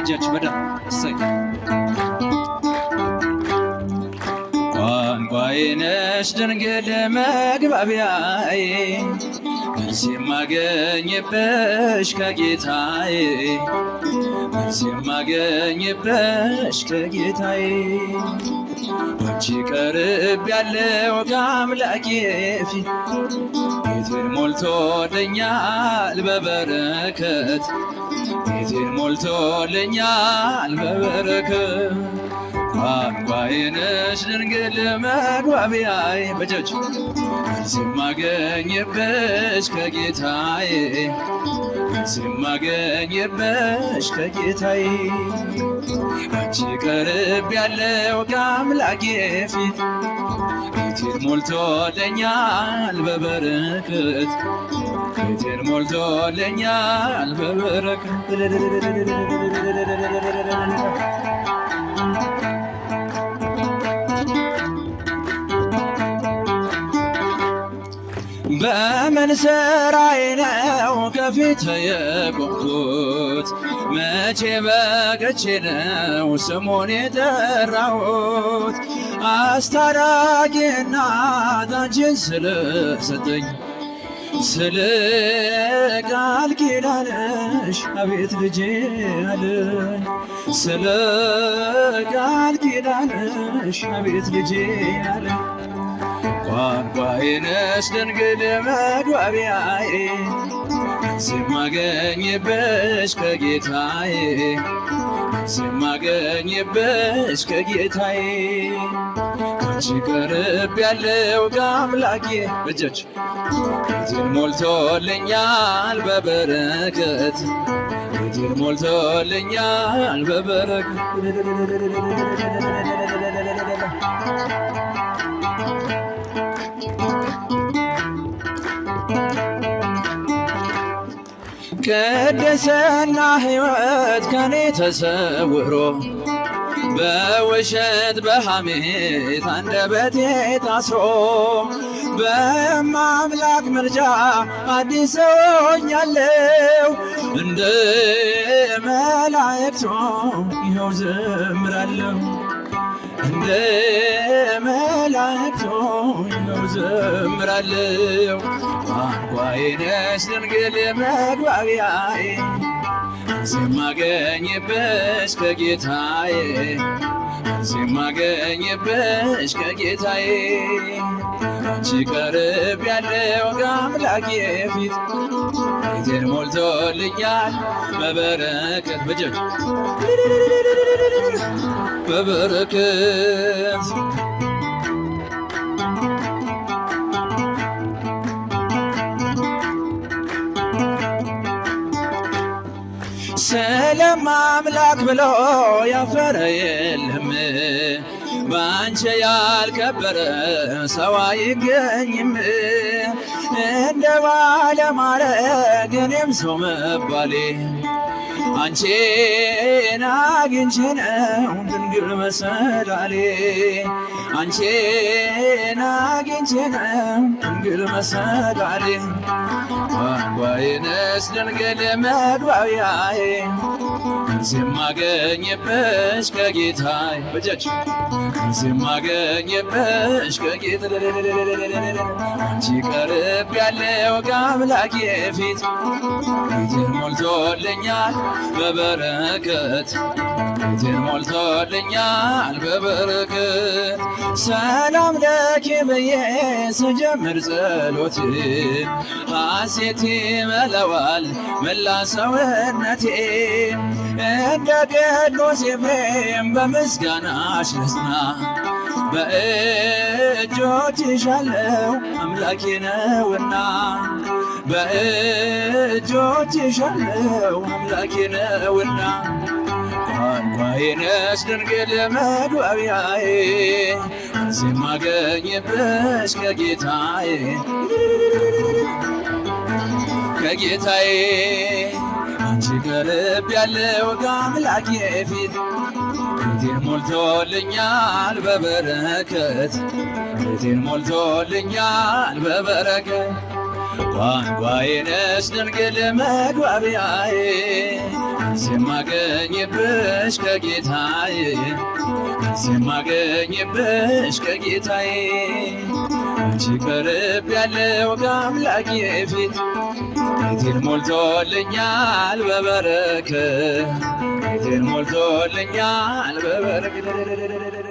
በእጃችሁ በደም እሰይ ቋንቋዬ ነሽ ድንግል መግባቢያዬ መልስ የማገኝብሽ ከጌታዬ መልስ የማገኝብሽ ከጌታዬ አንቺ ቀርብ ያለው ከአምላኬ ፊት ቤቴን ሞልቶልኛል በበረከት ቤቴን ሞልቶልኛል በበረከት ቋንቋዬ ነሽ ድንግል መግባቢያዬ በእጆች መልስ የማገኝብሽ ከጌታዬ መልስ የማገኝብሽ ከጌታዬ አንቺ ቀርብ ያለው ከአምላኬ ፊት ቤቴን ሞልቶልኛል በበረከት ቤቴን ሞልቶልኛል በበረከት በምን ሥራዬ ነው ከፊት የቆምኩት መቼ በቅቼ ነው ስሙን የጠራሁት አስታራቂ እናት አንቺን ስለሰጠኝ ስለ ቃል ኪዳንሽ አቤት ልጄ አለኝ ስለ ቃል ኪዳንሽ አቤት ልጄ አለኝ ቋንቋዬ ነሽ ድንግል መግባቢያዬ መልስ የማገኝብሽ ከጌታዬ መልስ የማገኝብሽ ከጌታዬ አንቺ ቀርብ ያለው ከአምላኬ በእጆች ቤቴን ሞልቶልኛል በበረከት ቤቴን ሞልቶልኛል በበረከት ቅድስና ሕይወት ከኔ ተሰውሮ በውሸት በሐሜት አንደበቴ ታስሮ በማምላክ ምልጃ አዲስ ሆኛለሁ እንደ መላእክቱ ይኸው ዘምራለሁ እንደ መላእክቱ ይኸው ዘምራለሁ ቋንቋዬ ነሽ ድንግል መግባቢያዬ መልስ የማገኝብሽ ከጌታዬ መልስ የማገኝብሽ ከጌታዬ አንቺ ቀርብ ያለው ከአምላኬ ፊት ቤቴን ሞልቶልኛል በበረከት በእጆች በበረከት ስለማምላክ ብሎ ያፈረ የለም ባንቺ ያልከበረ ሰው አይገኝም እንደ ባለማዕረግ እኔም ሰው መባሌ አንቺን አግኝቼ ነው ድንግል መሰላሌ አንቺን አግኝቼ ነው ድንግል መሰላሌ ቋንቋዬ ነሽ ድንግል መግባቢያዬ መልስ የማገኝብሽ ከጌታዬ በእጆች መልስ የማገኝብሽ ከጌታዬ አንቺ ቀርብ ያለው ከአምላኬ ፊት ቤቴን ሞልቶልኛል በበረከት ቤቴን ሞልቶልኛል በበረከት ሰላም ለኪ ብዬ ስጀምር ጸሎቴ ሐሴት ይመላዋል መላ ሰውነቴ እንደ ቅዱስ ኤፍሬም በምስጋናሽ ልጽና በእጆችሽ አለው አምላኬ ነውና በእጆችሽ አለው አምላኬ ነውና ቋንቋዬ ነሽ ድንግል መግባቢያዬ መልስ የማገኝብሽ ከጌታዬ ከጌታዬ አንቺ ቀርብ ያለው ከአምላኬ ፊት ቤቴን ሞልቶልኛል በበረከት ቤቴን ሞልቶልኛል በበረከት ቋንቋዬ ነሽ ድንግል መግባቢያዬ የማገኝብሽ ከጌታዬ የማገኝብሽ ከጌታዬ አንቺ ቀርብ ያለው ከአምላኬ ፊት ቤቴን ሞልቶልኛል በበረከት ቤቴን ሞልቶልኛል በበረከት